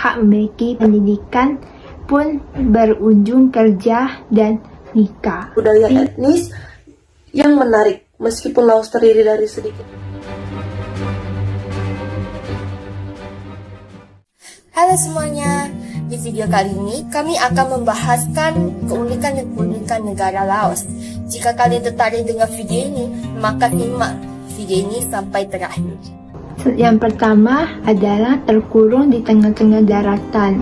hak memiliki pendidikan pun berujung kerja dan nikah. Budaya etnis yang menarik, meskipun Laos terdiri dari sedikit. Halo semuanya, di video kali ini kami akan membahaskan keunikan dan keunikan negara Laos. Jika kalian tertarik dengan video ini, maka simak video ini sampai terakhir. Yang pertama adalah terkurung di tengah-tengah daratan.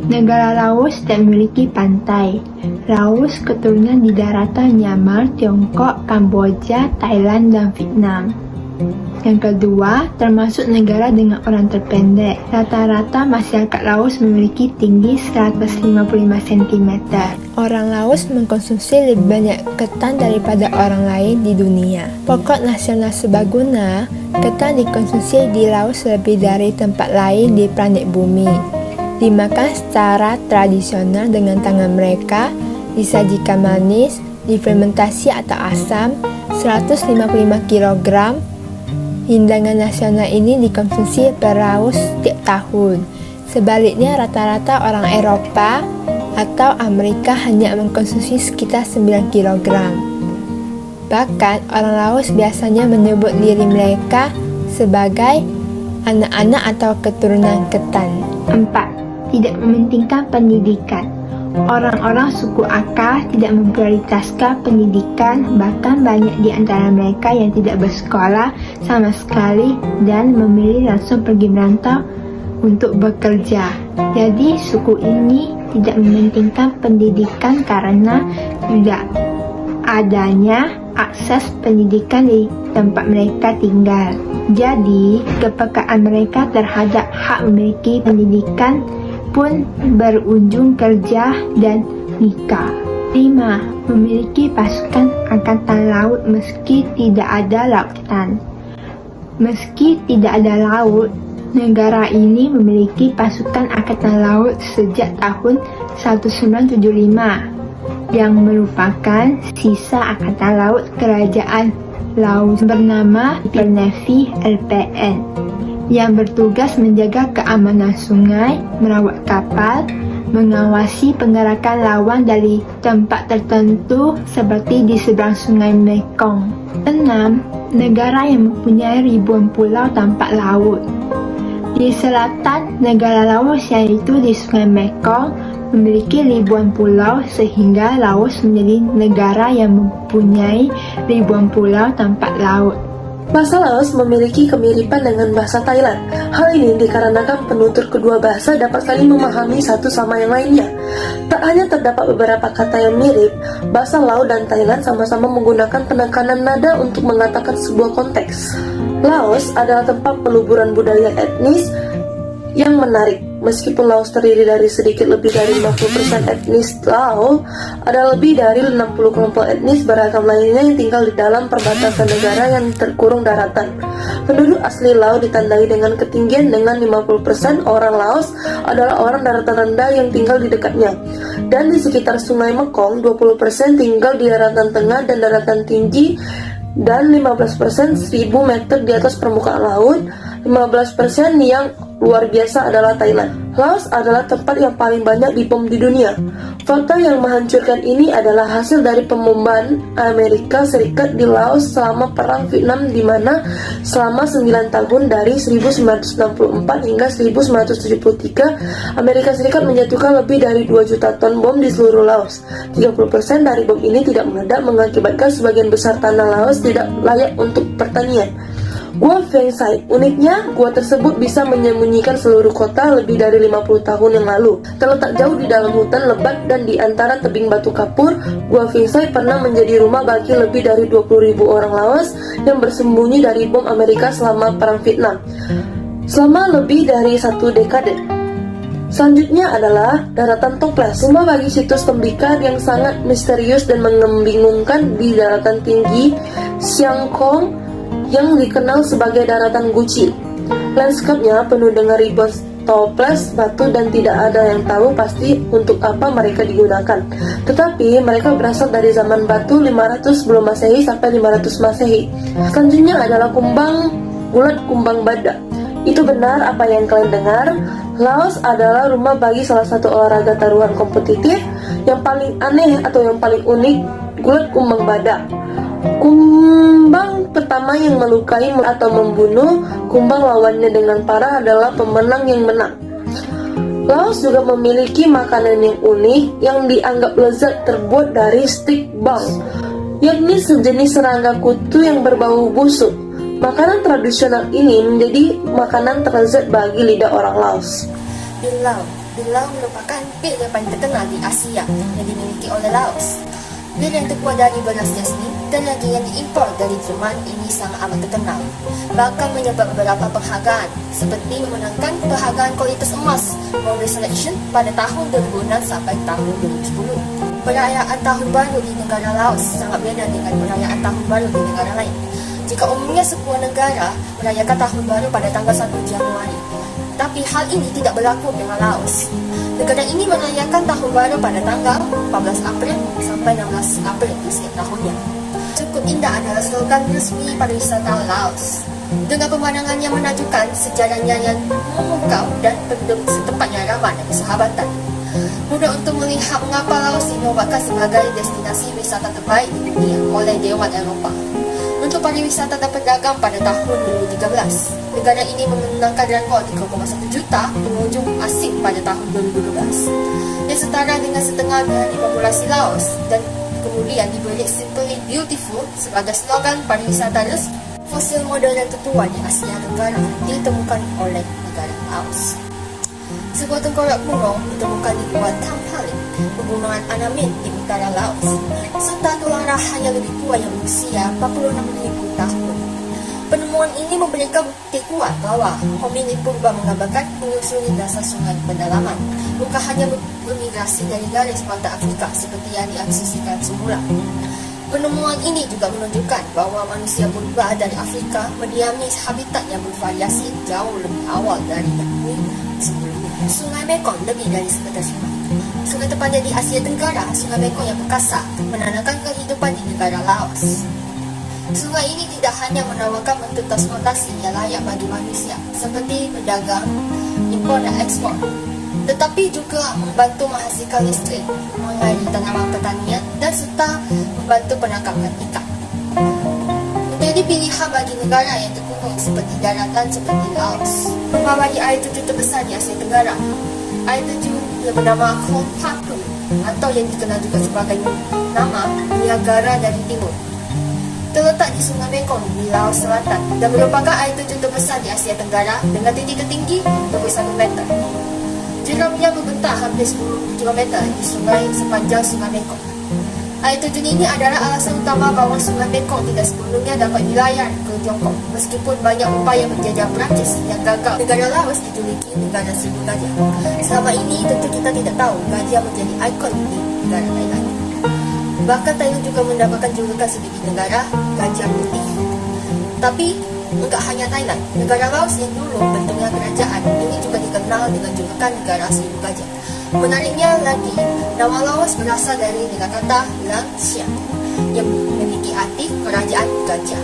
Negara Laos tidak memiliki pantai. Laos keturunan di daratan Myanmar, Tiongkok, Kamboja, Thailand, dan Vietnam. Yang kedua, termasuk negara dengan orang terpendek. Rata-rata masyarakat Laos memiliki tinggi 155 cm. Orang Laos mengkonsumsi lebih banyak ketan daripada orang lain di dunia. Pokok nasional serbaguna, ketan dikonsumsi di Laos lebih dari tempat lain di planet bumi. Dimakan secara tradisional dengan tangan mereka, disajikan manis, difermentasi atau asam, 155 kg. Hidangan nasional ini dikonsumsi per Laos setiap tahun. Sebaliknya, rata-rata orang Eropa atau Amerika hanya mengkonsumsi sekitar 9 kg. Bahkan, orang Laos biasanya menyebut diri mereka sebagai anak-anak atau keturunan ketan. 4. Tidak mementingkan pendidikan. Orang-orang suku Akha tidak memprioritaskan pendidikan, bahkan banyak di antara mereka yang tidak bersekolah sama sekali dan memilih langsung pergi merantau untuk bekerja. Jadi suku ini tidak mementingkan pendidikan karena tidak adanya akses pendidikan di tempat mereka tinggal. Jadi kepekaan mereka terhadap hak memiliki pendidikan pun berujung kerja dan nikah. 5. Memiliki pasukan angkatan laut meski tidak ada lautan. Meski tidak ada laut, negara ini memiliki pasukan angkatan laut sejak tahun 1975 yang merupakan sisa angkatan laut kerajaan Laos bernama Navy LPN, yang bertugas menjaga keamanan sungai, merawat kapal, mengawasi penggerakan lawan dari tempat tertentu seperti di seberang sungai Mekong. 6. Negara yang mempunyai ribuan pulau tanpa laut. Di selatan negara Laos, yaitu di sungai Mekong, memiliki ribuan pulau sehingga Laos menjadi negara yang mempunyai ribuan pulau tanpa laut. Bahasa Laos memiliki kemiripan dengan bahasa Thailand. Hal ini dikarenakan penutur kedua bahasa dapat saling memahami satu sama yang lainnya. Tak hanya terdapat beberapa kata yang mirip, bahasa Laos dan Thailand sama-sama menggunakan penekanan nada untuk mengatakan sebuah konteks. Laos adalah tempat peluburan budaya etnis yang menarik. Meskipun Laos terdiri dari sedikit lebih dari 50% etnis Lao, ada lebih dari 60 kelompok etnis beragam lainnya yang tinggal di dalam perbatasan negara yang terkurung daratan. Penduduk asli Lao ditandai dengan ketinggian dengan 50% orang Laos adalah orang daratan rendah yang tinggal di dekatnya. Dan di sekitar sungai Mekong, 20% tinggal di daratan tengah dan daratan tinggi, dan 15% 1000 meter di atas permukaan laut. 15% yang luar biasa adalah Thailand. Laos adalah tempat yang paling banyak dibom di dunia. Fakta yang menghancurkan ini adalah hasil dari pemboman Amerika Serikat di Laos selama Perang Vietnam, di mana selama 9 tahun dari 1964 hingga 1973, Amerika Serikat menjatuhkan lebih dari 2 juta ton bom di seluruh Laos. 30% dari bom ini tidak meledak, mengakibatkan sebagian besar tanah Laos tidak layak untuk pertanian. Gua Feng Sai. Uniknya, gua tersebut bisa menyembunyikan seluruh kota lebih dari 50 tahun yang lalu. Terletak jauh di dalam hutan lebat dan di antara tebing batu kapur, Gua Feng Sai pernah menjadi rumah bagi lebih dari 20.000 orang Laos yang bersembunyi dari bom Amerika selama Perang Vietnam selama lebih dari 1 dekade. Selanjutnya adalah daratan toples, rumah bagi situs tembikar yang sangat misterius dan membingungkan di daratan tinggi Siang Kong yang dikenal sebagai daratan Gucci. Lanskapnya penuh dengan ribuan toples batu dan tidak ada yang tahu pasti untuk apa mereka digunakan. Tetapi mereka berasal dari zaman batu 500 sebelum Masehi sampai 500 Masehi. Selanjutnya adalah kumbang bulat, kumbang badak. Itu benar apa yang kalian dengar. Laos adalah rumah bagi salah satu olahraga taruhan kompetitif yang paling aneh atau yang paling unik, gulat kumbang badak. Kumbang pertama yang melukai atau membunuh kumbang lawannya dengan parah adalah pemenang yang menang. Laos juga memiliki makanan yang unik yang dianggap lezat terbuat dari stik bang, yakni sejenis serangga kutu yang berbau busuk. Makanan tradisional ini menjadi makanan terlezat bagi lidah orang Laos. Bilau. Bilau merupakan bir yang paling terkenal di Asia yang dimiliki oleh Laos. Bir yang terbuat dari beras jasmin dan lagi yang diimpor dari Jerman ini sangat amat terkenal. Bahkan menyebab beberapa penghargaan seperti memenangkan penghargaan kualitas emas World Selection pada tahun 2006 sampai tahun 2010. Perayaan Tahun Baru di negara Laos sangat berbeza dengan perayaan Tahun Baru di negara lain. Jika umumnya sebuah negara merayakan Tahun Baru pada tanggal 1 Januari, tapi hal ini tidak berlaku dengan Laos. Negara ini merayakan Tahun Baru pada tanggal 14 April sampai 16 April di setiap tahunnya. Cukup indah adalah slogan resmi pariwisata Laos. Dengan pemandangan yang menakjubkan, sejarahnya yang memukau dan penduduk setempatnya ramah dan bersahabatan. Mudah untuk melihat mengapa Laos dinobatkan sebagai destinasi wisata terbaik di dunia oleh Dewan Eropah. Untuk pariwisata dan perdagangan pada tahun 2013, negara ini memenangkan rekor 3,1 juta pengunjung asing pada tahun 2012, yang setara dengan setengah dari populasi Laos, dan kemudian diberi Simply Beautiful sebagai slogan pariwisata resmi. Fosil modern tertua di Asia Tenggara ditemukan oleh negara Laos. Sebuah tengkorak kuno ditemukan di Gua Tampalik, pegunungan Anamin di utara Laos, serta tulang rahang yang lebih tua yang berusia 46.000 tahun. Penemuan ini memberikan bukti kuat bahwa hominid purba menggambarkan menyusuri dasar sungai pendalaman, bukan hanya bermigrasi dari garis pantai Afrika seperti yang diasumsikan semula. Penemuan ini juga menunjukkan bahwa manusia purba dari Afrika mendiami habitat yang bervariasi jauh lebih awal dari bumi sebelumnya. Sungai Mekong lebih dari sekedar sungai. Sungai terpanjang di Asia Tenggara, Sungai Mekong yang perkasa menandakan kehidupan di negara Laos. Sungai ini tidak hanya menawarkan bentuk transportasi yang layak bagi manusia seperti berdagang, impor dan ekspor, tetapi juga membantu menghasilkan listrik, mengairi tanaman pertanian dan serta membantu penangkapan ikan. Menjadi pilihan bagi negara yang terkurung seperti daratan seperti Laos. Membawahi air terjun terbesar di Asia Tenggara, air terjun yang bernama Khon Phaku atau yang dikenal juga sebagai nama Niagara dari Timur, terletak di Sungai Mekong di Laos Selatan dan merupakan air terjun terbesar di Asia Tenggara dengan titik tertinggi 21 meter. Jeramnya membentang hampir 10 km di sungai sepanjang Sungai Mekong. Air terjun ini adalah alasan utama bahawa Sungai Mekong tidak sepenuhnya dapat dilayar ke Tiongkok, meskipun banyak upaya penjajah Perancis yang gagal. Negara Laos dijuluki negara seribu gajah. Selama ini tentu kita tidak tahu gajah menjadi ikon di negara Thailand. Bahkan Thailand juga mendapatkan julukan sebagai negara gajah putih. Tapi enggak hanya Thailand, negara Laos yang dulu bentuknya kerajaan ini juga dikenal dengan julukan negara seribu gajah. Menariknya lagi, nama Laos berasal dari kata Lang Siang yang memiliki arti kerajaan gajah.